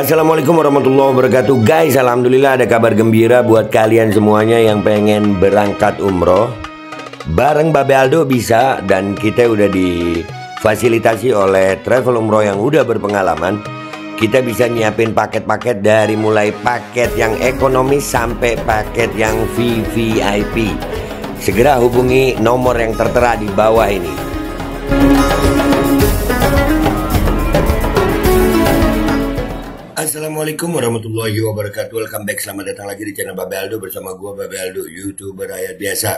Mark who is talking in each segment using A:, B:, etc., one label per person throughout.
A: Assalamualaikum warahmatullahi wabarakatuh. Guys, alhamdulillah ada kabar gembira buat kalian semuanya yang pengen berangkat umroh. Bareng Babe Aldo bisa, dan kita udah difasilitasi oleh travel umroh yang udah berpengalaman. Kita bisa nyiapin paket-paket dari mulai paket yang ekonomis sampai paket yang VVIP. Segera hubungi nomor yang tertera di bawah ini. Assalamualaikum warahmatullahi wabarakatuh. Welcome back, selamat datang lagi di channel Babe Aldo bersama gua Babe Aldo, YouTuber rakyat biasa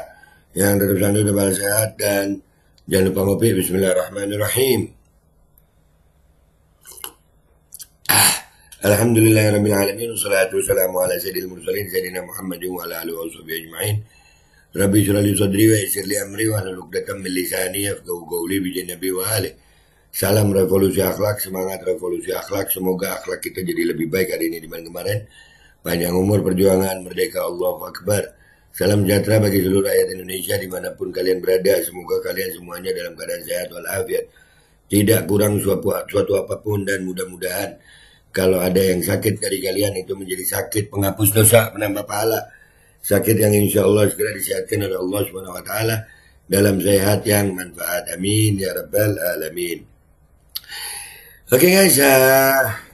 A: yang tetap santai, tetap sehat, dan jangan lupa ngopi. Bismillahirrahmanirrahim. Alhamdulillahirabbil alamin, wassalatu wassalamu ala sayyidil mursalin sayyidina Muhammadin wa ala alihi washabihi ajmain. Rabbi shrah li sadri wa yassir li amri wa hlul 'uqdatam min lisani yafqahu qawli bi nabi wa alihi. Salam revolusi akhlak, semangat revolusi akhlak. Semoga akhlak kita jadi lebih baik hari ini dibanding kemarin. Panjang umur, perjuangan, merdeka, Allahu Akbar. Salam sejahtera bagi seluruh rakyat Indonesia dimanapun kalian berada. Semoga kalian semuanya dalam keadaan sehat walafiat, tidak kurang suatu apapun, dan mudah-mudahan kalau ada yang sakit dari kalian itu menjadi sakit penghapus dosa, penambah pahala. Sakit yang insya Allah segera disehatkan oleh Allah Subhanahu Wa Taala dalam sehat yang manfaat. Amin ya rabbal alamin. Oke guys,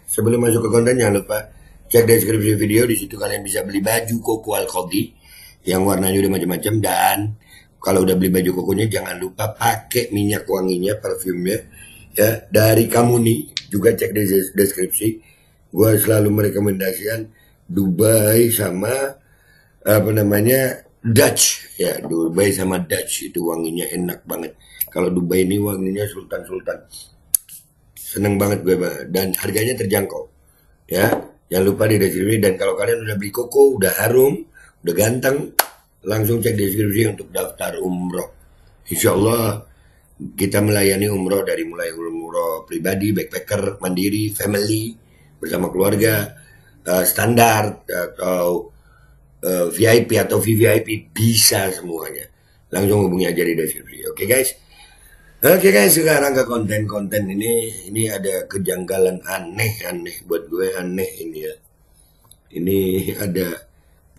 A: sebelum masuk ke konten jangan lupa cek deskripsi video. Di situ kalian bisa beli baju koko Al-Khodi yang warnanya udah macam-macam, dan kalau udah beli baju kokonya jangan lupa pakai minyak wanginya, parfumnya ya dari Kamuni. Juga cek di deskripsi. Gua selalu merekomendasikan Dubai sama Dutch ya. Dubai sama Dutch itu wanginya enak banget. Kalau Dubai ini wanginya sultan. Seneng banget gue, dan harganya terjangkau ya. Jangan lupa di deskripsi. Dan kalau kalian udah beli koko, udah harum, udah ganteng, langsung cek deskripsi untuk daftar umroh. Insya Allah kita melayani umroh dari mulai umroh pribadi, backpacker, mandiri, family, bersama keluarga, standar atau VIP atau VVIP, bisa semuanya. Langsung hubungi aja di deskripsi. Oke guys. Oke guys, sekarang ke konten ini ada kejanggalan aneh buat gue, aneh ini ya. Ini ada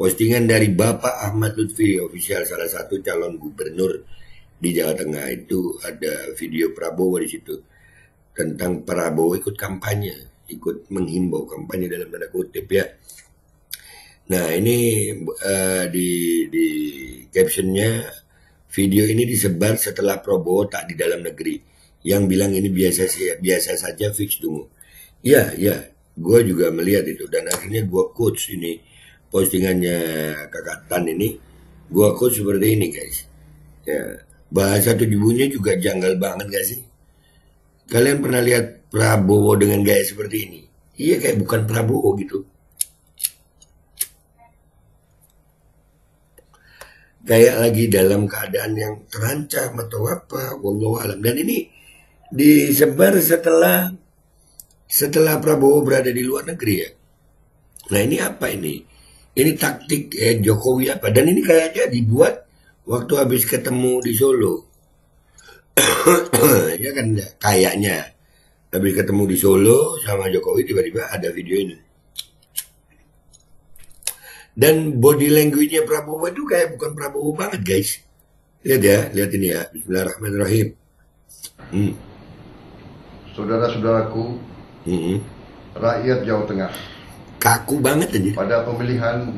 A: postingan dari Bapak Ahmad Lutfi official, salah satu calon gubernur di Jawa Tengah. Itu ada video Prabowo di situ tentang Prabowo ikut kampanye, ikut menghimbau kampanye dalam tanda kutip ya. Nah ini di captionnya, video ini disebar setelah Prabowo tak di dalam negeri. Yang bilang ini biasa saja, fix tunggu. Ya, gue juga melihat itu, dan akhirnya gue quotes ini postingannya Kakak Tan ini. Gue quotes seperti ini guys. Ya, bahasa tujuhnya juga janggal banget gak sih? Kalian pernah lihat Prabowo dengan gaya seperti ini? Iya, kayak bukan Prabowo gitu. Kayak lagi dalam keadaan yang terancam atau apa, wallahu alam. Dan ini disebar setelah Prabowo berada di luar negeri ya. Nah ini apa ini? Ini taktik Jokowi apa? Dan ini kayaknya dibuat waktu habis ketemu di Solo. Ya kan, kayaknya habis ketemu di Solo sama Jokowi, tiba-tiba ada video ini. Dan body language-nya Prabowo itu kayak bukan Prabowo banget guys. Lihat ya, lihat ini ya. Bismillahirrahmanirrahim.
B: Saudara-saudaraku, rakyat Jawa Tengah,
A: kaku banget aja.
B: pada pemilihan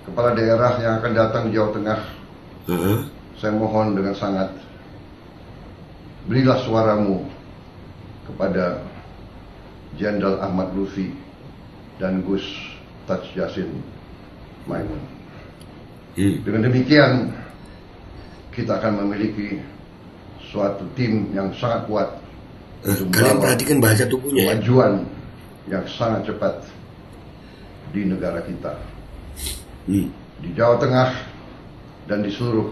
B: kepala daerah yang akan datang di Jawa Tengah, saya mohon dengan sangat, berilah suaramu kepada Jenderal Ahmad Lutfi dan Gus Taj Yassin Maimun. Dengan demikian kita akan memiliki suatu tim yang sangat kuat untuk
A: Kalian perhatikan bahasa tubuhnya
B: kemajuan yang sangat cepat di negara kita, di Jawa Tengah dan di seluruh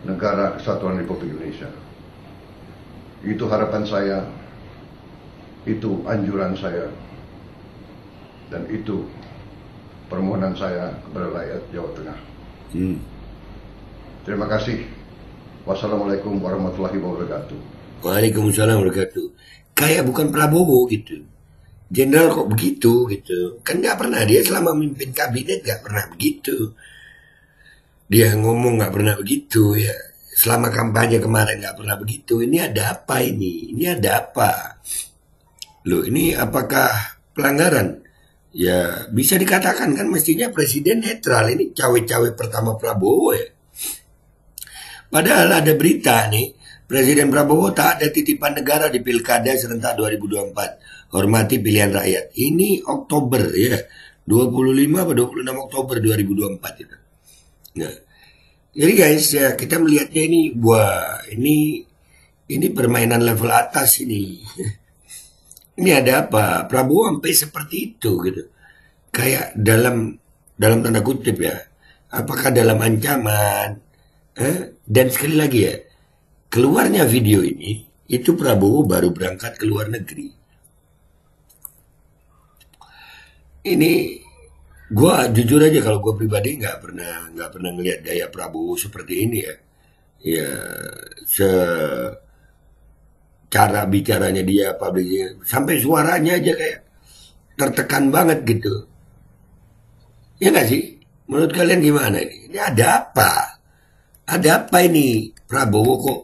B: negara Kesatuan Republik Indonesia. Itu harapan saya, itu anjuran saya, dan itu permohonan saya kepada rakyat Jawa Tengah. Terima kasih. Wassalamualaikum warahmatullahi wabarakatuh.
A: Waalaikumsalam warahmatullahi wabarakatuh. Kayak bukan Prabowo gitu. Jenderal kok begitu gitu. Kan nggak pernah, dia selama memimpin kabinet nggak pernah begitu. Dia ngomong nggak pernah begitu ya. Selama kampanye kemarin nggak pernah begitu. Ini ada apa ini? Ini ada apa? Loh, ini apakah pelanggaran? Ya bisa dikatakan kan mestinya presiden netral. Ini cawe-cawe pertama Prabowo ya. Padahal ada berita nih, Presiden Prabowo tak ada titipan negara di Pilkada serentak 2024. Hormati pilihan rakyat. Ini Oktober ya. 25 atau 26 Oktober 2024 itu. Nah, jadi guys ya kita melihatnya ini, wah ini permainan level atas ini. Ini ada apa? Prabowo sampai seperti itu gitu. Kayak dalam tanda kutip ya. Apakah dalam ancaman? Dan sekali lagi ya, keluarnya video ini itu Prabowo baru berangkat ke luar negeri. Ini gua jujur aja kalau gua pribadi nggak pernah ngelihat gaya Prabowo seperti ini ya. Ya cara bicaranya dia, publiknya, sampai suaranya aja kayak tertekan banget gitu. Ya nggak sih? Menurut kalian gimana ini? Ini ada apa? Ada apa ini? Prabowo kok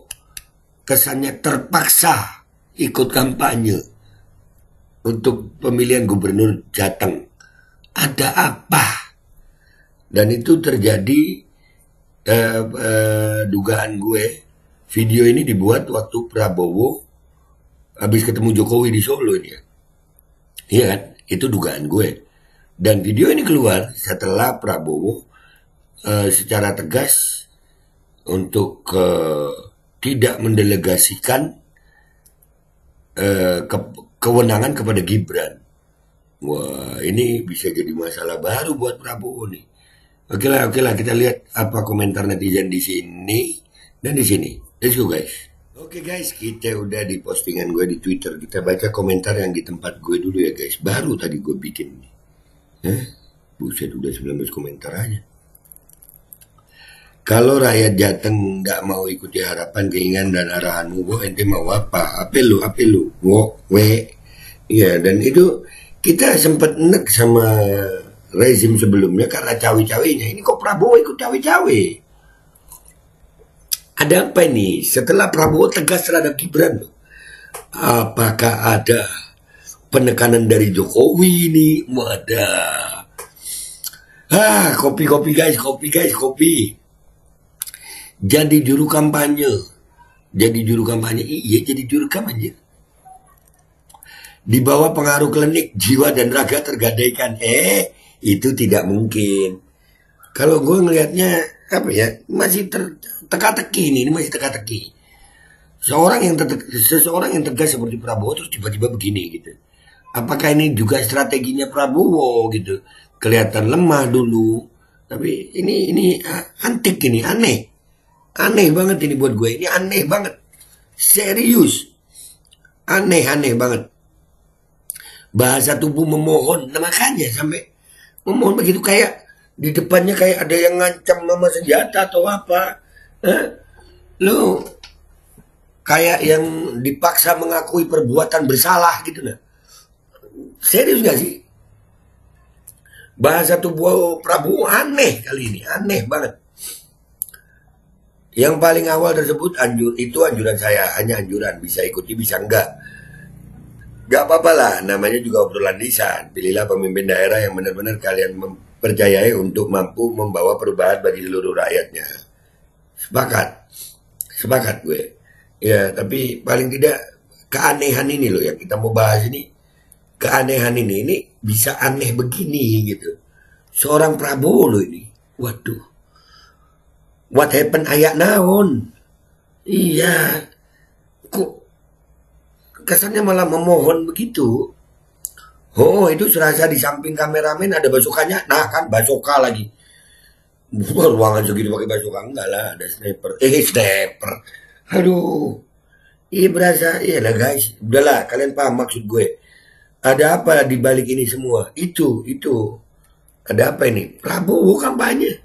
A: kesannya terpaksa ikut kampanye untuk pemilihan gubernur Jateng. Ada apa? Dan itu terjadi, dugaan gue, video ini dibuat waktu Prabowo habis ketemu Jokowi di Solo ini ya. Iya kan? Itu dugaan gue. Dan video ini keluar setelah Prabowo secara tegas untuk tidak mendelegasikan kewenangan kepada Gibran. Wah, ini bisa jadi masalah baru buat Prabowo nih. Oke lah, kita lihat apa komentar netizen di sini dan di sini. Let's go guys. Oke guys, kita udah di postingan gue di Twitter. Kita baca komentar yang di tempat gue dulu ya guys. Baru tadi gue bikin. Buset, udah 19 komentar aja. Kalau rakyat Jateng nggak mau ikuti harapan, keinginan dan arahanmu, ente mau apa? Apa lu? Iya, dan itu kita sempat enek sama rezim sebelumnya karena cawe-cawenya. Ini kok Prabowo ikut cawe-cawe? Ada apa ini? Setelah Prabowo tegas terhadap Gibran, apakah ada penekanan dari Jokowi ini? Ada. Kopi guys. Jadi juru kampanye. Iya, jadi juru kampanye. Di bawah pengaruh klinik, jiwa dan raga tergadaikan. Itu tidak mungkin. Kalau gue ngelihatnya, apa ya, masih teka-teki ini masih teka-teki. Seseorang yang tegas seperti Prabowo terus tiba-tiba begini gitu. Apakah ini juga strateginya Prabowo gitu? Kelihatan lemah dulu, tapi ini antik, ini aneh banget ini buat gue. Ini aneh banget, serius, aneh banget. Bahasa tubuh memohon, nah makanya sampai memohon begitu, kayak di depannya kayak ada yang ngancam sama senjata atau apa. Lu kayak yang dipaksa mengakui perbuatan bersalah gitu nah. Serius gak sih? Bahasa tubuh Prabowo aneh kali ini, aneh banget. Yang paling awal tersebut itu anjuran saya, hanya anjuran, bisa ikuti bisa enggak. Gak apa-apa lah, namanya juga obrolan lisan. Pilihlah pemimpin daerah yang benar-benar kalian percayai untuk mampu membawa perubahan bagi seluruh rakyatnya. Sepakat gue. Ya, tapi paling tidak keanehan ini loh yang kita mau bahas ini. Keanehan ini bisa aneh begini gitu. Seorang Prabowo loh ini. Waduh. What happened ayak naon? Iya. Kok kesannya malah memohon begitu. Itu serasa di samping kameramen ada basokannya. Nah kan basoka lagi. Ruangan segitu pakai basoka, enggak lah, ada sniper. Sniper. Aduh. Iya berasa, iya lah guys. Udahlah, kalian paham maksud gue. Ada apa di balik ini semua? Itu. Ada apa ini? Prabowo kampanye.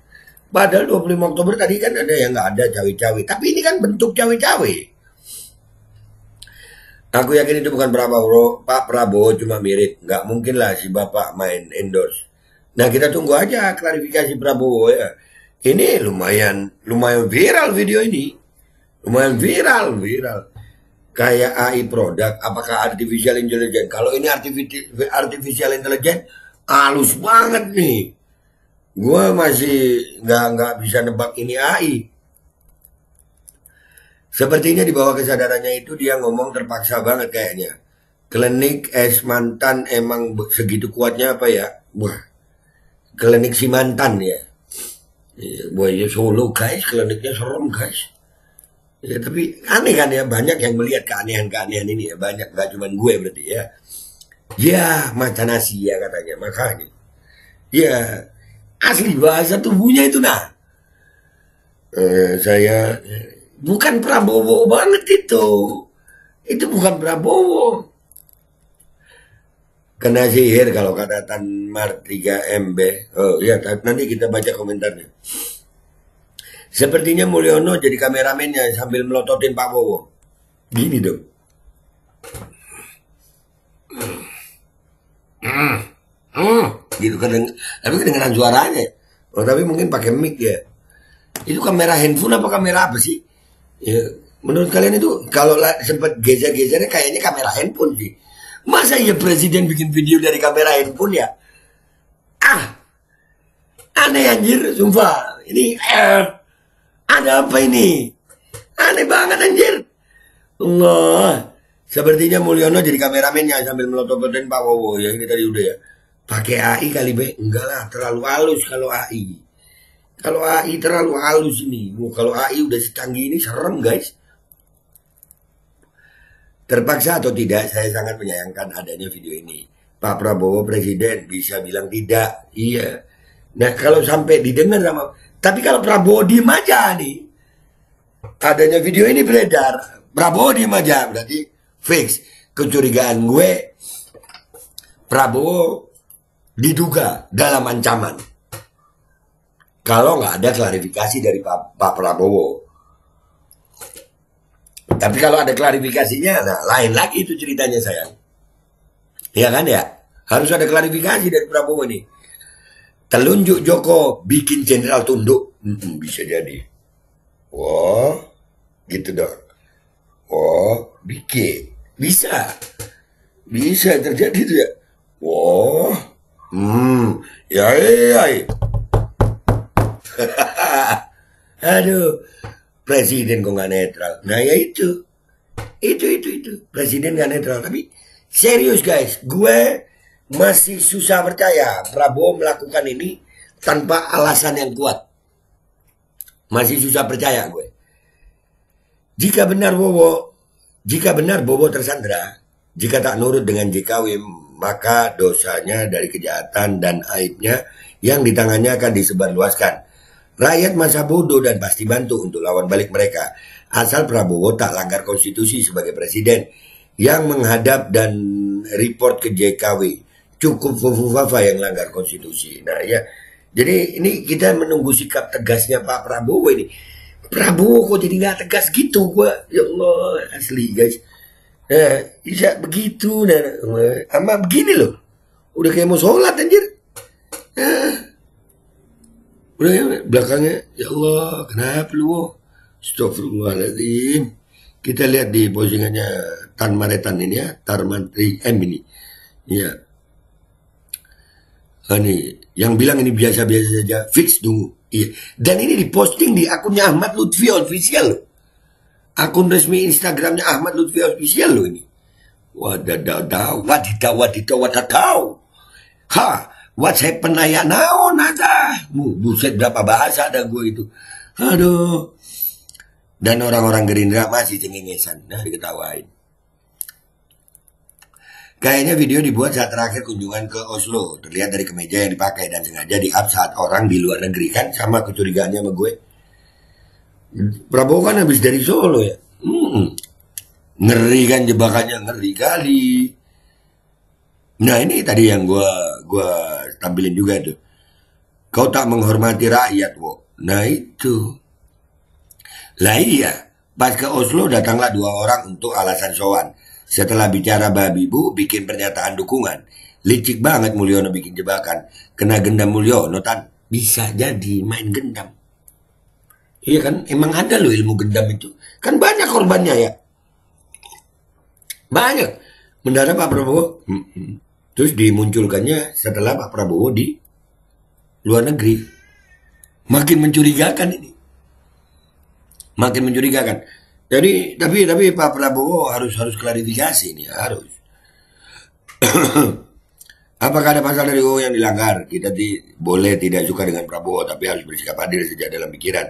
A: Padahal 25 Oktober tadi kan ada yang nggak ada cawe-cawe. Tapi ini kan bentuk cawe-cawe. Aku yakin itu bukan Prabowo, Pak Prabowo cuma mirip. Nggak mungkin lah si Bapak main endorse. Nah kita tunggu aja klarifikasi Prabowo ya. Ini lumayan viral video ini. Lumayan viral. Kayak AI produk, apakah artificial intelligence? Kalau ini artificial intelligence, halus banget nih. Gua masih nggak bisa nebak ini AI. Sepertinya di bawah kesadarannya itu dia ngomong terpaksa banget kayaknya. Klinik es mantan emang segitu kuatnya apa ya? Wah, klinik si mantan ya. Wah ya Solo guys, kliniknya serem guys. Ya, tapi aneh kan ya, banyak yang melihat keanehan-keanehan ini ya, banyak, gak cuma gue berarti ya. Ya, mata nasi ya katanya, makanya. Ya, asli bahasa tubuhnya itu nah. Saya bukan Prabowo banget itu. Itu bukan Prabowo. Kena sihir kalau kata Tanmar 3MB. Oh ya, nanti kita baca komentarnya. Sepertinya Mulyono jadi kameramennya sambil melototin Pak Bowo. Gini dong. Gitu kan, tapi kedengeran suaranya. Oh, tapi mungkin pakai mic ya. Itu kamera handphone apa kamera apa sih? Ya, menurut kalian itu kalau sempat geser-gesernya kayaknya kamera handphone sih. Masa ya presiden bikin video dari kamera handphone ya? Ah, aneh anjir, sumpah. Ini ada apa ini? Aneh banget anjir. Allah. Sepertinya Mulyono jadi kameramennya sambil melotot-lototin Pak Wowo ya, ini tadi udah ya. Pakai AI kali be? Enggak lah, terlalu halus kalau AI. Kalau AI terlalu halus ini. Kalau AI udah secanggih ini serem guys. Terpaksa atau tidak, saya sangat menyayangkan adanya video ini. Pak Prabowo presiden bisa bilang tidak. Iya. Nah kalau sampai didengar sama, tapi kalau Prabowo diem aja nih, adanya video ini beredar, Prabowo diem aja, berarti fix. Kecurigaan gue, Prabowo diduga dalam ancaman. Kalau nggak ada klarifikasi dari Pak Prabowo. Tapi kalau ada klarifikasinya, nah lain lagi itu ceritanya sayang. Ya kan ya? Harus ada klarifikasi dari Prabowo ini. Telunjuk Joko bikin jenderal tunduk. Bisa jadi. Wah, gitu dong. Oh, bikin. Bisa. Bisa terjadi itu ya. Wah. Ya. Aduh. Presiden kok nggak netral. Nah ya itu. Presiden nggak netral. Tapi serius guys. Gue masih susah percaya Prabowo melakukan ini tanpa alasan yang kuat. Masih susah percaya gue. Jika benar Bowo tersandra, jika tak nurut dengan JKW, maka dosanya dari kejahatan dan aibnya yang di tangannya akan disebarluaskan. Rakyat masa bodoh dan pasti bantu untuk lawan balik mereka. Asal Prabowo tak langgar konstitusi sebagai presiden yang menghadap dan report ke JKW. Cukup Fofufafa yang langgar konstitusi. Nah ya, jadi ini kita menunggu sikap tegasnya Pak Prabowo ini. Prabowo kok jadi nggak tegas gitu, gua ya Allah asli guys. Nah, bisa begitu, nah, sama begini loh, udah kayak mau sholat anjir. Udah ya, belakangnya ya Allah kenapa lu? Astagfirullahaladzim. Kita lihat di postingannya Tan Maretan ini ya, Tarmantri M ini. Ya. Ini yang bilang ini biasa-biasa saja, fix dulu. Iya. Dan ini diposting di akunnya Ahmad Lutfi Official. Akun resmi Instagramnya Ahmad Lutfi Official loh ini. Wadidaw. Ha, what's happen ya now nada. Buset berapa bahasa ada gue itu. Aduh. Dan orang-orang Gerindra masih cengengesan. Nah diketawain. Kayaknya video dibuat saat terakhir kunjungan ke Oslo. Terlihat dari kemeja yang dipakai dan sengaja di-up saat orang di luar negeri kan. Sama kecurigaannya sama gue. Prabowo kan habis dari Solo ya. Ngeri kan jebakannya, ngeri kali. Nah ini tadi yang gue tampilin juga tuh. Kau tak menghormati rakyat, wo. Nah itu. Lah iya, pas ke Oslo datanglah 2 orang untuk alasan sowan. Setelah bicara babi bu, bikin pernyataan dukungan. Licik banget Mulyono bikin jebakan. Kena gendam Mulyono tan. Bisa jadi main gendam. Iya kan, emang ada loh ilmu gendam itu. Kan banyak korbannya ya. Banyak. Mendarat Pak Prabowo. Terus dimunculkannya setelah Pak Prabowo di luar negeri. Makin mencurigakan ini. Makin mencurigakan. Jadi tapi Pak Prabowo harus klarifikasi ini, harus. Apakah ada pasal dari UU yang dilanggar? Kita boleh tidak suka dengan Prabowo, tapi harus bersikap adil sejak dalam pikiran.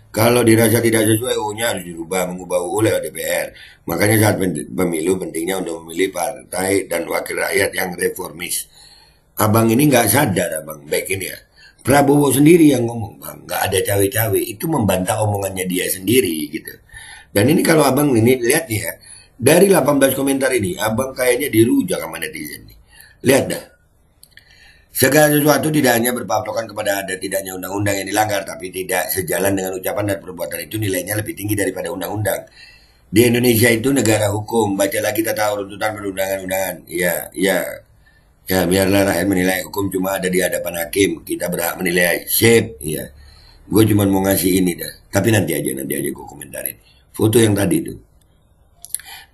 A: Kalau dirasa tidak sesuai UU-nya harus mengubah UU oleh DPR. Makanya saat pemilu pentingnya untuk memilih partai dan wakil rakyat yang reformis. Abang ini nggak sadar, abang baik ini ya. Prabowo sendiri yang ngomong, bang, nggak ada cawe-cawe. Itu membantah omongannya dia sendiri gitu. Dan ini kalau abang ini lihat nih ya, dari 18 komentar ini, abang kayaknya dirujak sama netizen nih. Lihat dah. Segala sesuatu tidak hanya berpatokan kepada ada tidaknya undang-undang yang dilanggar, tapi tidak sejalan dengan ucapan dan perbuatan itu nilainya lebih tinggi daripada undang-undang. Di Indonesia itu negara hukum, baca lagi tata runtutan perundangan-undangan. Ya, biarlah rakyat menilai hukum cuma ada di hadapan hakim. Kita berhak menilai shape, ya. Gue cuma mau ngasih ini dah. Tapi nanti aja gue komentarin. Foto yang tadi itu.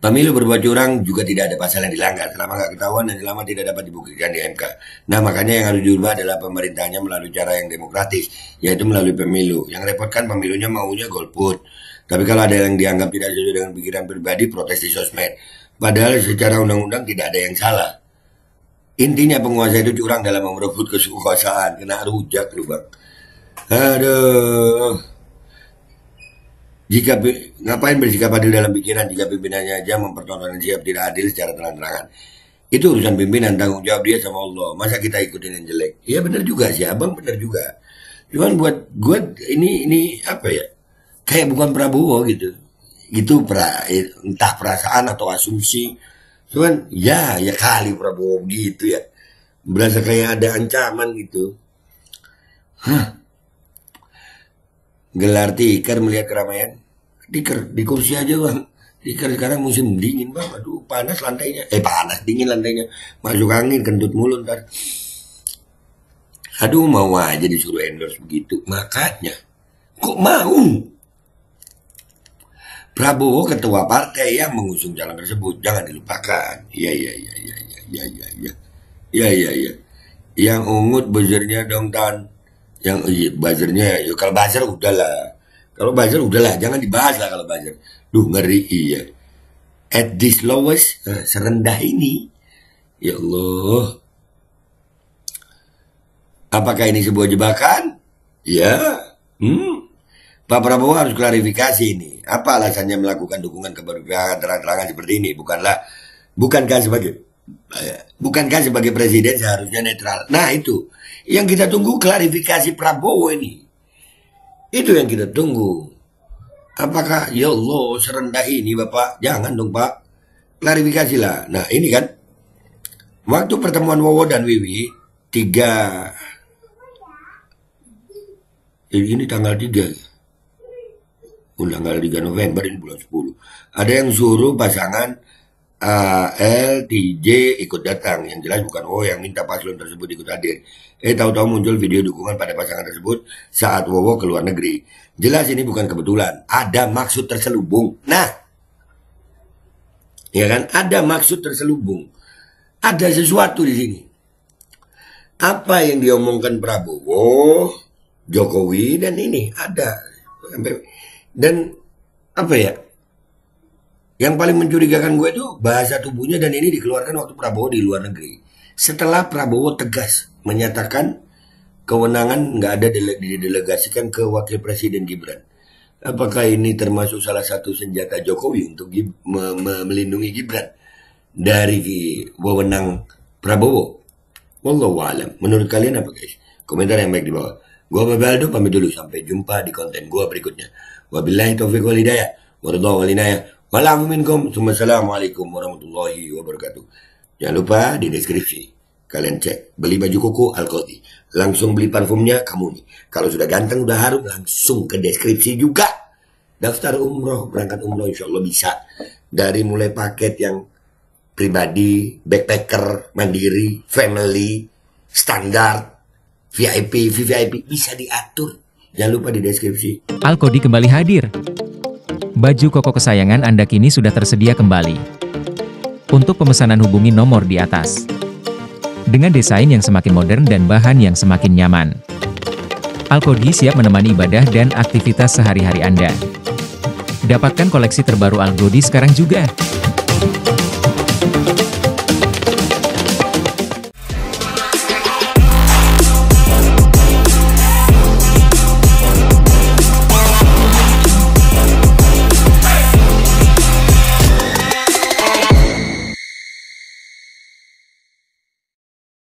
A: Pemilu berbuat curang juga tidak ada pasal yang dilanggar selama nggak ketahuan dan selama tidak dapat dibuktikan di MK. Nah makanya yang harus diubah adalah pemerintahnya melalui cara yang demokratis, yaitu melalui pemilu. Yang repotkan pemilunya maunya golput. Tapi kalau ada yang dianggap tidak sesuai dengan pikiran pribadi, protes di sosmed. Padahal secara undang-undang tidak ada yang salah. Intinya penguasa itu curang dalam merebut kekuasaan. Kena rujak lu bang. Aduh. Ngapain bersikap adil dalam pikiran jika pimpinannya aja mempertontonkan sikap tidak adil secara terang-terangan. Itu urusan pimpinan, tanggung jawab dia sama Allah. Masa kita ikutin yang jelek? Iya benar juga sih, abang benar juga. Cuman buat gue ini apa ya? Kayak bukan Prabowo gitu. Itu entah perasaan atau asumsi. Cuman ya kali Prabowo gitu ya. Berasa kayak ada ancaman gitu. Gelar tikar melihat keramaian. Tikar di kursi aja bang. Tikar sekarang musim dingin bang. Aduh panas lantainya. Panas dingin lantainya. Masuk angin kentut mulu ntar. Aduh mau aja disuruh endorse begitu. Makanya kok mau? Prabowo ketua partai yang mengusung calon tersebut. Jangan dilupakan. Iya. Yang ungut buzzernya dong Tan. Yang buzzernya, kalau buzzer udahlah. Kalau buzzer udahlah, jangan dibahas lah kalau buzzer. Duh ngeri iya. At this lowest, serendah ini. Ya Allah. Apakah ini sebuah jebakan? Ya. Pak Prabowo harus klarifikasi ini. Apa alasannya melakukan dukungan keberpihakan terang-terangan seperti ini? Bukankah sebagai presiden seharusnya netral? Nah itu. Yang kita tunggu klarifikasi Prabowo ini. Itu yang kita tunggu. Apakah ya Allah serendah ini Bapak? Jangan dong Pak. Klarifikasilah. Nah ini kan. Waktu pertemuan Wowo dan Wiwi. Ini tanggal 3. Tanggal 3 November ini bulan 10. Ada yang suruh pasangan L, TJ ikut datang. Yang jelas bukan Wowo yang minta paslon tersebut ikut hadir. Tahu-tahu muncul video dukungan pada pasangan tersebut saat Wowo ke luar negeri. Jelas ini bukan kebetulan. Ada maksud terselubung. Nah, ya kan? Ada maksud terselubung. Ada sesuatu di sini. Apa yang diomongkan Prabowo, Jokowi, dan ini ada. Dan apa ya? Yang paling mencurigakan gue itu bahasa tubuhnya dan ini dikeluarkan waktu Prabowo di luar negeri. Setelah Prabowo tegas menyatakan kewenangan nggak ada didelegasikan ke Wakil Presiden Gibran. Apakah ini termasuk salah satu senjata Jokowi untuk melindungi Gibran dari wewenang Prabowo? Wallahu a'lam. Menurut kalian apa guys? Komentar yang baik di bawah. Gua Babaldo pamit dulu, sampai jumpa di konten gua berikutnya. Wabillahi taufiq wal hidayah. Waridha wal inayah. Walafu minkum. Assalamualaikum warahmatullahi wabarakatuh. Jangan lupa di deskripsi kalian cek beli baju koko Al-Qadi. Langsung beli parfumnya kamu nih. Kalau sudah ganteng udah harum langsung ke deskripsi juga. Daftar umroh, berangkat umroh insya Allah bisa. Dari mulai paket yang pribadi, backpacker, mandiri, family, standar, VIP, VVIP, bisa diatur. Jangan lupa di deskripsi.
C: Alkodi kembali hadir. Baju koko kesayangan Anda kini sudah tersedia kembali. Untuk pemesanan hubungi nomor di atas. Dengan desain yang semakin modern dan bahan yang semakin nyaman. Alkodi siap menemani ibadah dan aktivitas sehari-hari Anda. Dapatkan koleksi terbaru Alkodi sekarang juga.